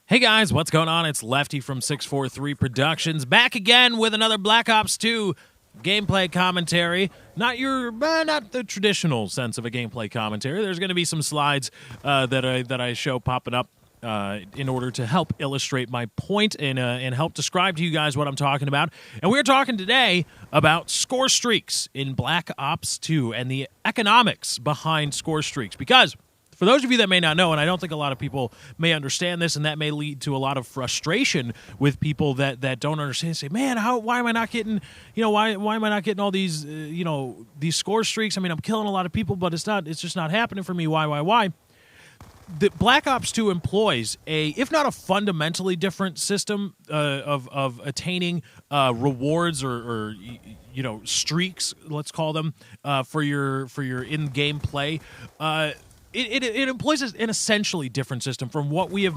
Hey guys, what's going on? It's Lefty from 643 Productions, back again with another Black Ops 2 gameplay commentary. Not the traditional sense of a gameplay commentary. There's going to be some slides that I show popping up in order to help illustrate my point and help describe to you guys what I'm talking about. And we're talking today about score streaks in Black Ops 2 and the economics behind score streaks, because for those of you that may not know, and I don't think a lot of people may understand this, and that may lead to a lot of frustration with people that don't understand. Say, man, why am I not getting, why am I not getting all these, these score streaks? I mean, I'm killing a lot of people, but it's just not happening for me. Why? The Black Ops 2 employs if not a fundamentally different system of attaining rewards or streaks, let's call them, for your in-game play. It employs an essentially different system from what we have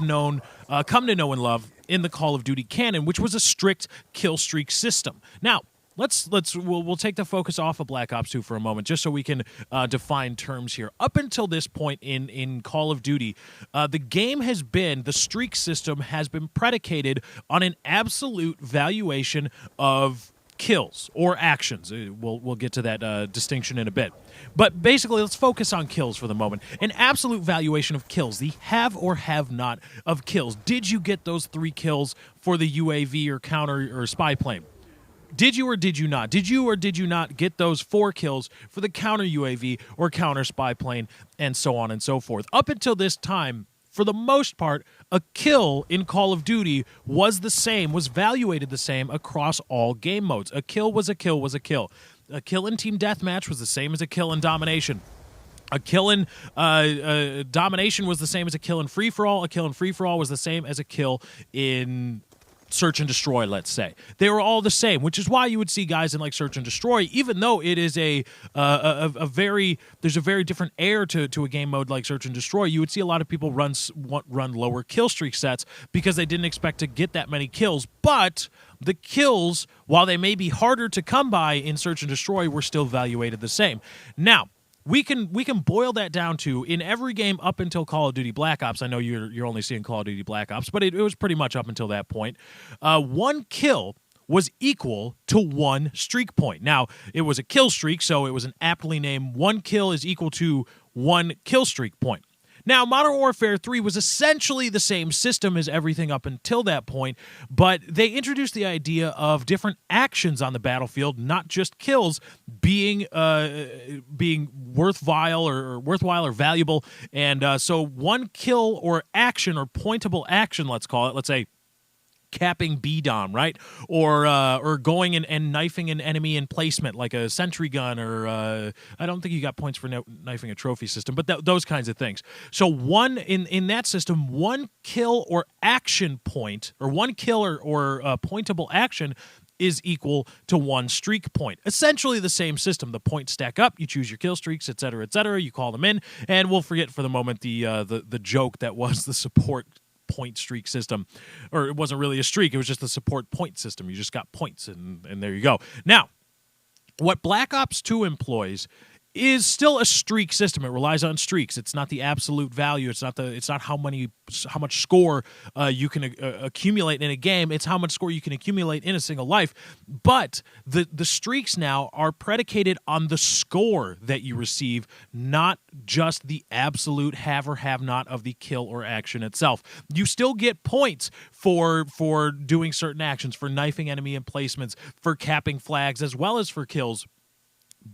come to know and love in the Call of Duty canon, which was a strict kill streak system. Now, we'll take the focus off of Black Ops 2 for a moment, just so we can define terms here. Up until this point in Call of Duty, the streak system has been predicated on an absolute valuation of kills or actions. We'll get to that distinction in a bit. But basically, let's focus on kills for the moment. An absolute valuation of kills, the have or have not of kills. Did you get those 3 kills for the UAV or counter or spy plane? Did you or did you not? Did you or did you not get those 4 kills for the counter UAV or counter spy plane, and so on and so forth? Up until this time, for the most part, a kill in Call of Duty was valuated the same across all game modes. A kill was a kill was a kill. A kill in Team Deathmatch was the same as a kill in Domination. A kill in Domination was the same as a kill in Free-For-All. A kill in Free-For-All was the same as a kill in Search and Destroy, let's say. They were all the same, which is why you would see guys in like Search and Destroy, even though it is there's a very different air to a game mode like Search and Destroy. You would see a lot of people run lower kill streak sets because they didn't expect to get that many kills. But the kills, while they may be harder to come by in Search and Destroy, were still valuated the same. Now, we can boil that down to, in every game up until Call of Duty Black Ops. I know you're only seeing Call of Duty Black Ops, but it was pretty much up until that point. 1 kill was equal to 1 streak point. Now, it was a kill streak, so it was an aptly named 1 kill is equal to 1 kill streak point. Now, Modern Warfare 3 was essentially the same system as everything up until that point, but they introduced the idea of different actions on the battlefield, not just kills, being worthwhile or valuable. And so 1 kill or action or pointable action, let's call it, let's say, capping B-Dom, right? Or going and knifing an enemy in placement, like a sentry gun, or I don't think you got points for knifing a trophy system, but those kinds of things. So in that system, 1 kill or action point, or 1 kill or pointable action is equal to 1 streak point. Essentially the same system. The points stack up, you choose your kill streaks, etc., you call them in, and we'll forget for the moment the joke that was the support point streak system. Or it wasn't really a streak, it was just the support point system. You just got points, and there you go. Now, what Black Ops 2 employs is still a streak system. It relies on streaks. It's not the absolute value. It's not how much score you can accumulate in a game. It's how much score you can accumulate in a single life. But the streaks now are predicated on the score that you receive, not just the absolute have or have not of the kill or action itself. You still get points for doing certain actions, for knifing enemy emplacements, for capping flags, as well as for kills.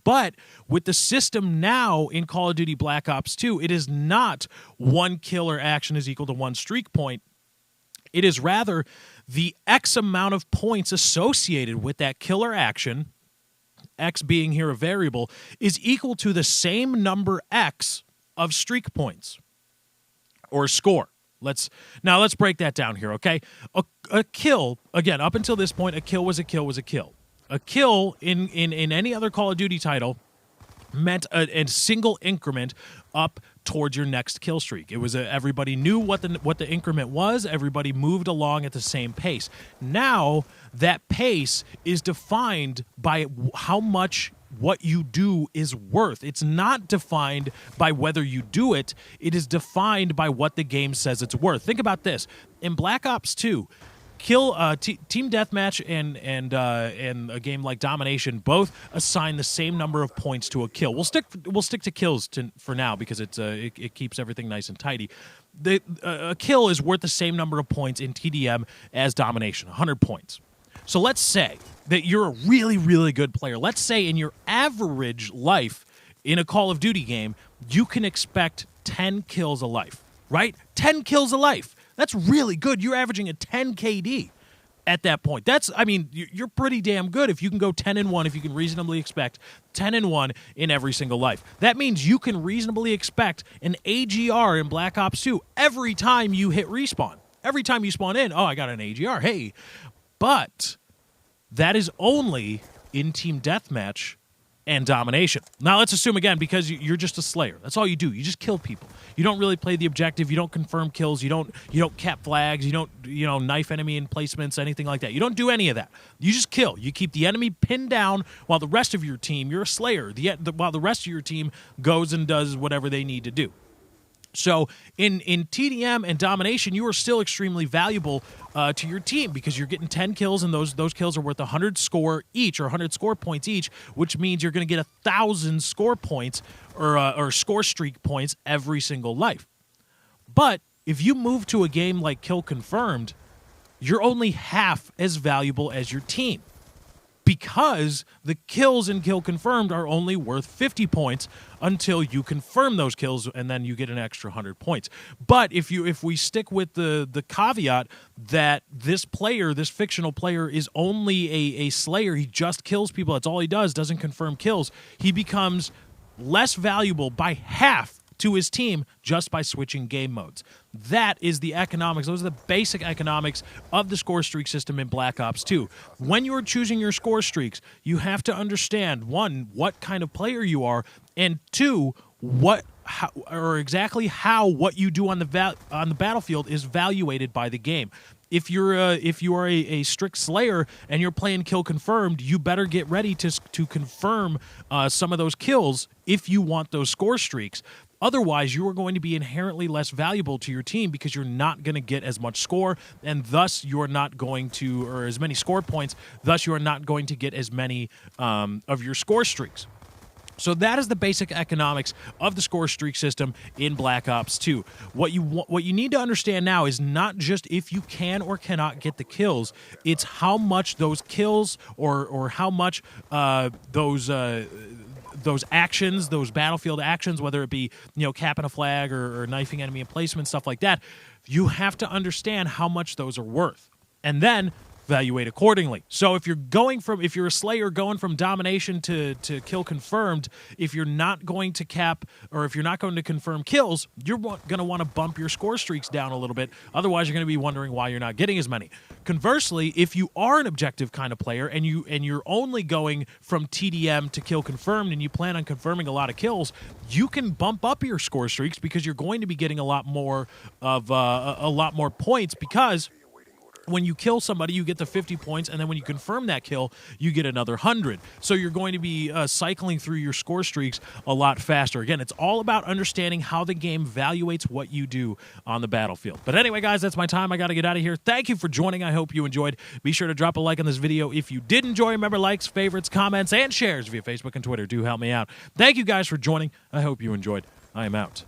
But with the system now in Call of Duty Black Ops 2, it is not 1 kill or action is equal to 1 streak point. It is rather the X amount of points associated with that kill or action, X being here a variable, is equal to the same number X of streak points or score. Let's break that down here, okay? A kill, again, up until this point, a kill was a kill was a kill. A kill in any other Call of Duty title meant a single increment up towards your next kill streak. It was everybody knew what the increment was. Everybody moved along at the same pace. Now that pace is defined by how much what you do is worth. It's not defined by whether you do it. It is defined by what the game says it's worth. Think about this. In Black Ops 2, team deathmatch and a game like domination both assign the same number of points to a kill. We'll stick to kills for now because it keeps everything nice and tidy. A kill is worth the same number of points in TDM as domination, 100 points. So let's say that you're a really, really good player. Let's say in your average life in a Call of Duty game, you can expect 10 kills a life, right? 10 kills a life. That's really good. You're averaging a 10 KD at that point. You're pretty damn good if you can go 10-1, if you can reasonably expect 10-1 in every single life. That means you can reasonably expect an AGR in Black Ops 2 every time you hit respawn. Every time you spawn in, I got an AGR, hey. But that is only in team deathmatch and domination. Now let's assume again, because you're just a slayer. That's all you do. You just kill people. You don't really play the objective. You don't confirm kills. You don't cap flags. You don't knife enemy emplacements, anything like that. You don't do any of that. You just kill. You keep the enemy pinned down while the rest of your team, you're a slayer, while the rest of your team goes and does whatever they need to do. So in TDM and domination, you are still extremely valuable to your team because you're getting 10 kills, and those kills are worth 100 score each, or 100 score points each, which means you're going to get 1,000 score points or score streak points every single life. But if you move to a game like Kill Confirmed, you're only half as valuable as your team, because the kills in Kill Confirmed are only worth 50 points until you confirm those kills, and then you get an extra 100 points. But if we stick with the caveat that this fictional player is only a slayer, he just kills people, that's all he does, doesn't confirm kills, he becomes less valuable by half to his team just by switching game modes. That is the economics. Those are the basic economics of the score streak system in Black Ops 2. When you're choosing your score streaks, you have to understand, one, what kind of player you are, and two, exactly how what you do on the battlefield is evaluated by the game. If you are a strict slayer and you're playing Kill Confirmed, you better get ready to confirm some of those kills if you want those score streaks. Otherwise, you are going to be inherently less valuable to your team because you're not going to get as much score, and thus you're not going to, or as many score points, thus you are not going to get as many of your score streaks. So that is the basic economics of the score streak system in Black Ops 2. What you need to understand now is not just if you can or cannot get the kills, it's how much those kills or how much those actions, those battlefield actions, whether it be capping a flag or knifing enemy emplacement, stuff like that, you have to understand how much those are worth, and then evaluate accordingly. So if you're a slayer going from domination to Kill Confirmed, if you're not going to cap, or if you're not going to confirm kills, you're going to want to bump your score streaks down a little bit. Otherwise, you're going to be wondering why you're not getting as many. Conversely, if you are an objective kind of player and you're only going from TDM to Kill Confirmed and you plan on confirming a lot of kills, you can bump up your score streaks because you're going to be getting a lot more points, because when you kill somebody, you get the 50 points, and then when you confirm that kill, you get another 100. So you're going to be cycling through your score streaks a lot faster. Again, it's all about understanding how the game evaluates what you do on the battlefield. But anyway, guys, that's my time. I got to get out of here. Thank you for joining. I hope you enjoyed. Be sure to drop a like on this video if you did enjoy. Remember, likes, favorites, comments, and shares via Facebook and Twitter do help me out. Thank you guys for joining. I hope you enjoyed. I am out.